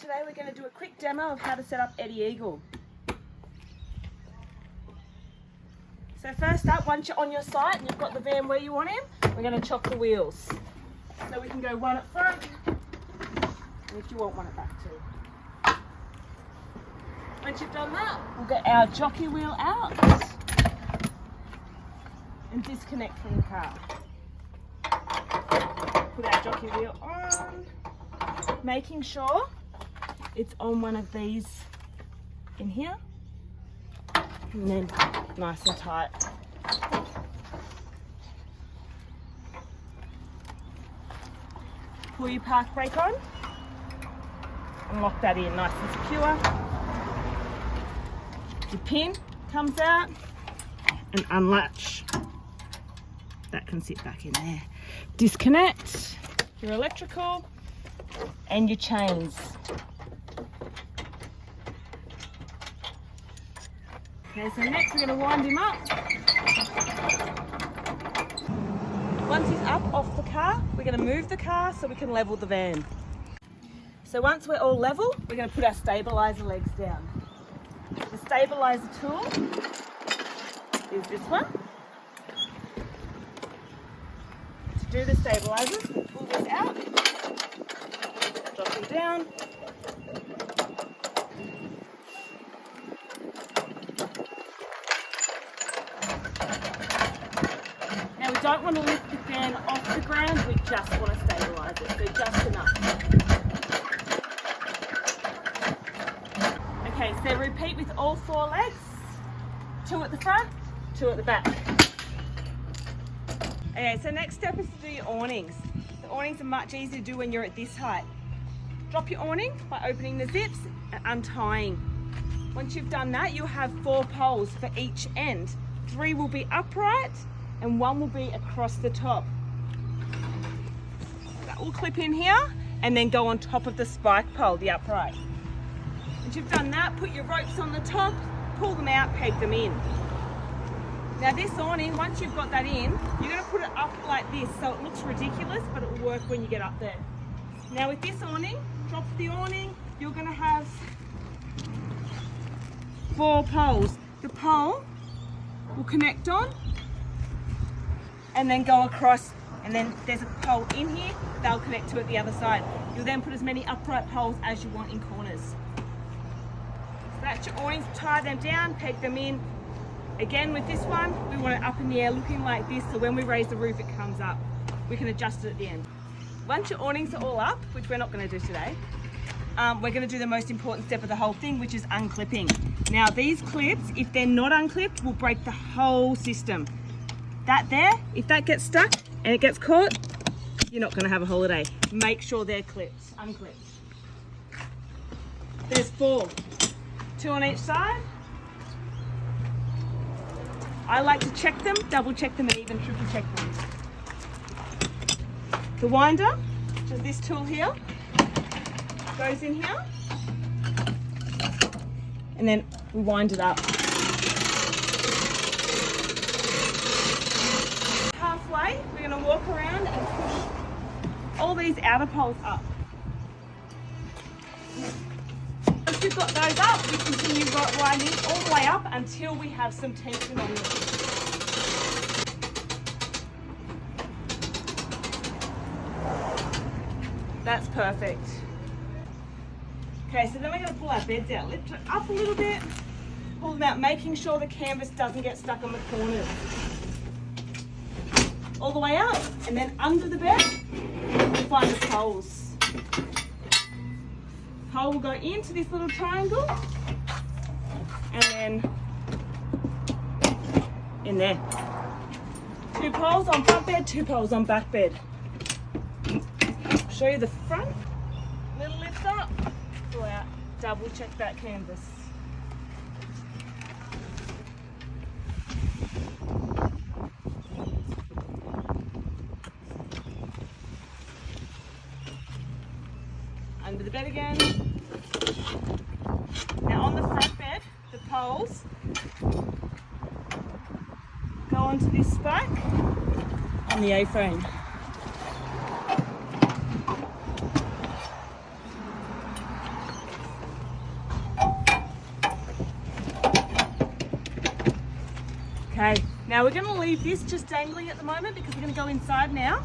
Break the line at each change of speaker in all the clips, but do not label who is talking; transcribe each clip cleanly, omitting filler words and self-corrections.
today we're going to do a quick demo of how to set up Eddy Eagle. So first up, once you're on your site and you've got the van where you want him, we're going to chop the wheels. So we can go one at front, and if you want one at back too. Once you've done that, we'll get our jockey wheel out and disconnect from the car. Put our jockey wheel on, making sure it's on one of these in here, and then nice and tight. Pull your park brake on and lock that in nice and secure. Your pin comes out and unlatch. That can sit back in there. Disconnect your electrical and your chains. Okay, so next we're going to wind him up. Once he's up off the car, we're going to move the car so we can level the van. So once we're all level, we're going to put our stabiliser legs down. The stabiliser tool is this one. To do the stabilisers, we'll pull this out, drop them down. Now we don't want to lift the fan off the ground, we just want to stabilise it, so just enough. Okay, so repeat with all 4 legs. 2 at the front, 2 at the back. Okay, so next step is to do your awnings. The awnings are much easier to do when you're at this height. Drop your awning by opening the zips and untying. Once you've done that, you'll have 4 poles for each end. 3 will be upright and 1 will be across the top. That will clip in here and then go on top of the spike pole, the upright. Once you've done that, put your ropes on the top, pull them out, peg them in. Now this awning, once you've got that in, you're going to put it up like this so it looks ridiculous, but it will work when you get up there. Now with this awning, drop the awning, you're going to have 4 poles. The pole will connect on and then go across, and then there's a pole in here, they'll connect to it the other side. You'll then put as many upright poles as you want in corners. So that's your awnings, tie them down, peg them in. Again with this one, we want it up in the air looking like this, so when we raise the roof it comes up. We can adjust it at the end. Once your awnings are all up, which we're not going to do today, we're going to do the most important step of the whole thing, which is unclipping. Now these clips, if they're not unclipped, will break the whole system. That there, if that gets stuck and it gets caught, you're not going to have a holiday. Make sure they're clipped, unclipped. There's 4, 2 on each side. I like to check them, double check them, and even triple check them. The winder, which is this tool here, goes in here, and then we wind it up. Halfway, we're going to walk around and push all these outer poles up. Once we've got those up, we continue winding all the way up until we have some tension on them. That's perfect. Okay, so then we're going to pull our beds out. Lift it up a little bit, pull them out, making sure the canvas doesn't get stuck on the corners. All the way out, and then under the bed, we'll find the poles. Pole will go into this little triangle, and then in there. 2 poles on front bed, 2 poles on back bed. Show you the front, little lift up, pull out, double check that canvas. Under the bed again. Now on the front bed, the poles go onto this spike on the A-frame. Now we're going to leave this just dangling at the moment because we're going to go inside now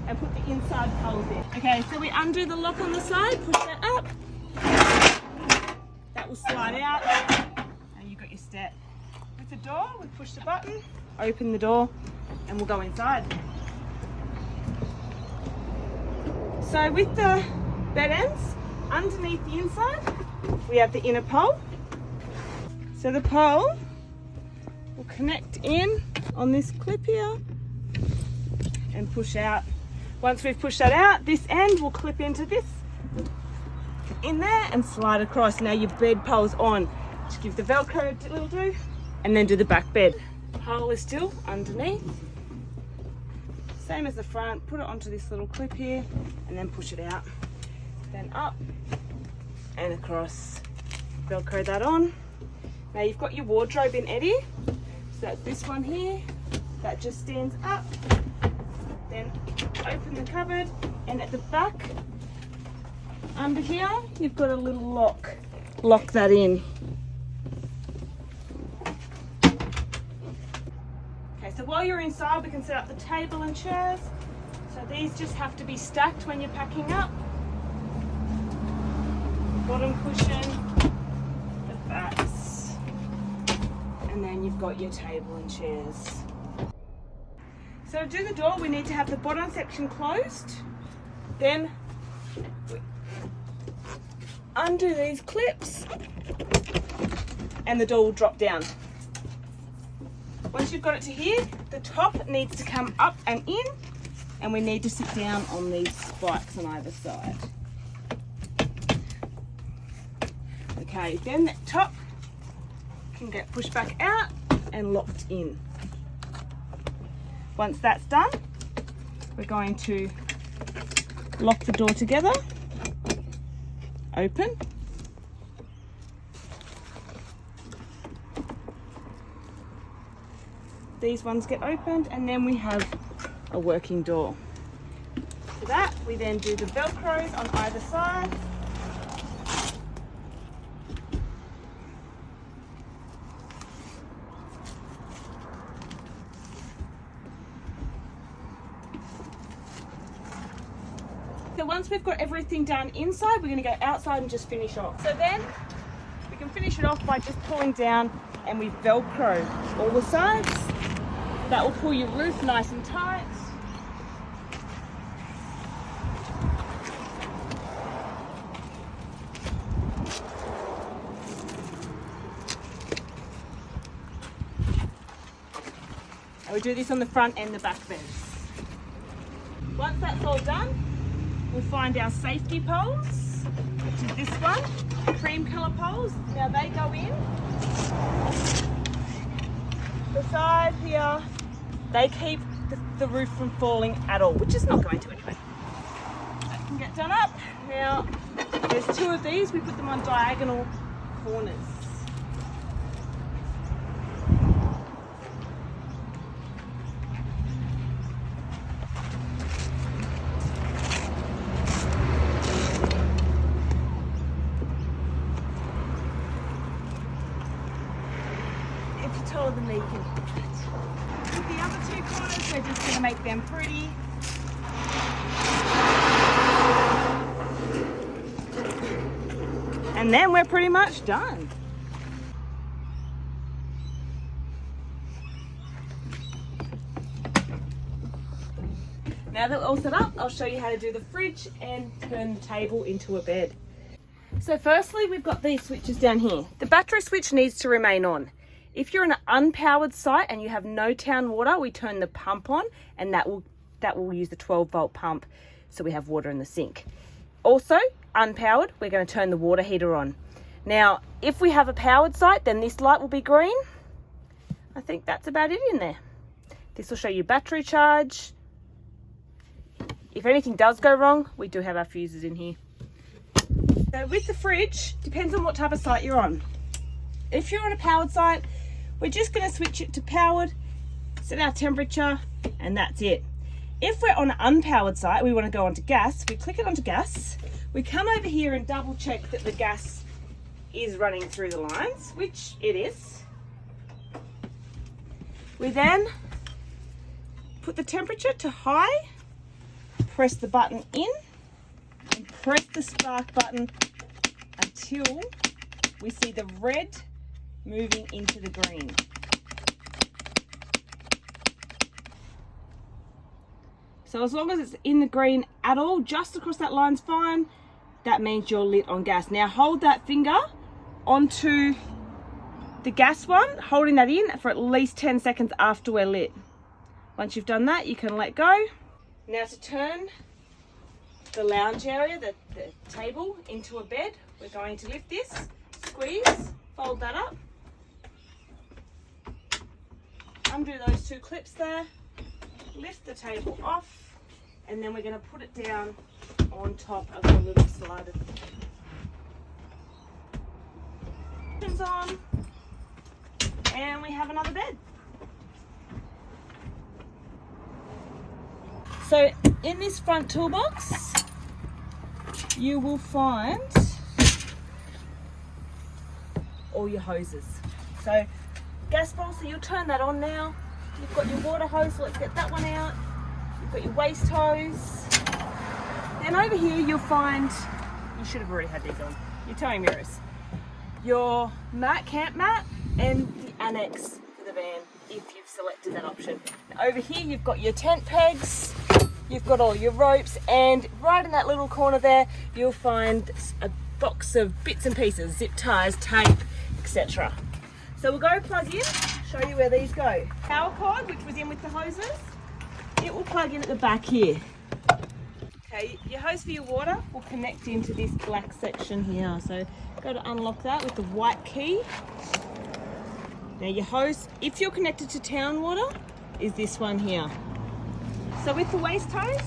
and put the inside poles in. Okay, so we undo the lock on the side, push that up. That will slide out and you've got your step. With the door, we push the button, open the door, and we'll go inside. So with the bed ends, underneath the inside, we have the inner pole. So the pole will connect in on this clip here and push out. Once we've pushed that out, this end will clip into this in there and slide across. Now your bed pole's on. Just give the Velcro a little do and then do the back bed. Pole is still underneath. Same as the front, put it onto this little clip here and then push it out. Then up and across. Velcro that on. Now you've got your wardrobe in Eddy. So that's this one here. That just stands up. Then open the cupboard and at the back under here you've got a little lock. Lock that in. Okay, so while you're inside we can set up the table and chairs. So these just have to be stacked when you're packing up. Bottom cushion, the backs, and then you've got your table and chairs. So to do the door, we need to have the bottom section closed. Then we undo these clips and the door will drop down. Once you've got it to here, the top needs to come up and in, and we need to sit down on these spikes on either side. Okay, then the top can get pushed back out and locked in. Once that's done, we're going to lock the door together, open, these ones get opened, and then we have a working door. For that, we then do the Velcros on either side. So once we've got everything done inside, we're going to go outside and just finish off. So then we can finish it off by just pulling down and we Velcro all the sides. That will pull your roof nice and tight. And we do this on the front and the back beds. Once that's all done, we'll find our safety poles, which is this one, cream colour poles. Now they go in. The side here, they keep the roof from falling at all, which is not going to anyway. That can get done up. Now, there's two of these, we put them on diagonal corners. Taller than me, you can put that. With the other two corners, we're just going to make them pretty. And then we're pretty much done. Now that we're all set up, I'll show you how to do the fridge and turn the table into a bed. So firstly, we've got these switches down here. The battery switch needs to remain on. If you're in an unpowered site and you have no town water, we turn the pump on and that will use the 12-volt pump so we have water in the sink. Also, unpowered, we're going to turn the water heater on. Now, if we have a powered site, then this light will be green. I think that's about it in there. This will show you battery charge. If anything does go wrong, we do have our fuses in here. So with the fridge, depends on what type of site you're on. If you're on a powered site, we're just going to switch it to powered, set our temperature, and that's it. If we're on an unpowered site, we want to go onto gas, we click it onto gas, we come over here and double check that the gas is running through the lines, which it is. We then put the temperature to high, press the button in, and press the spark button until we see the red moving into the green. So as long as it's in the green at all, just across that line's fine. That means you're lit on gas. Now hold that finger onto the gas one, holding that in for at least 10 seconds after we're lit. Once you've done that, you can let go. Now to turn the lounge area, the table, into a bed, we're going to lift this, squeeze, fold that up, undo those two clips there, lift the table off, and then we're going to put it down on top of the little slider. Pins on, and we have another bed. So in this front toolbox, you will find all your hoses. So gas bowl, so you'll turn that on now. You've got your water hose, so let's get that one out. You've got your waste hose. Then over here you'll find, you should have already had these on, your towing mirrors, your mat, camp mat, and the annex for the van if you've selected that option. Now over here you've got your tent pegs, you've got all your ropes, and right in that little corner there you'll find a box of bits and pieces, zip ties, tape, etc. So we'll go plug in, show you where these go. Power cord, which was in with the hoses, it will plug in at the back here. Okay, your hose for your water will connect into this black section here. So go to unlock that with the white key. Now your hose, if you're connected to town water, is this one here. So with the waste hose,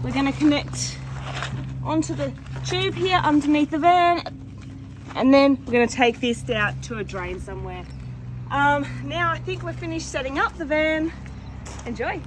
we're going to connect onto the tube here underneath the van, and then we're going to take this out to a drain somewhere. Now I think we're finished setting up the van. Enjoy.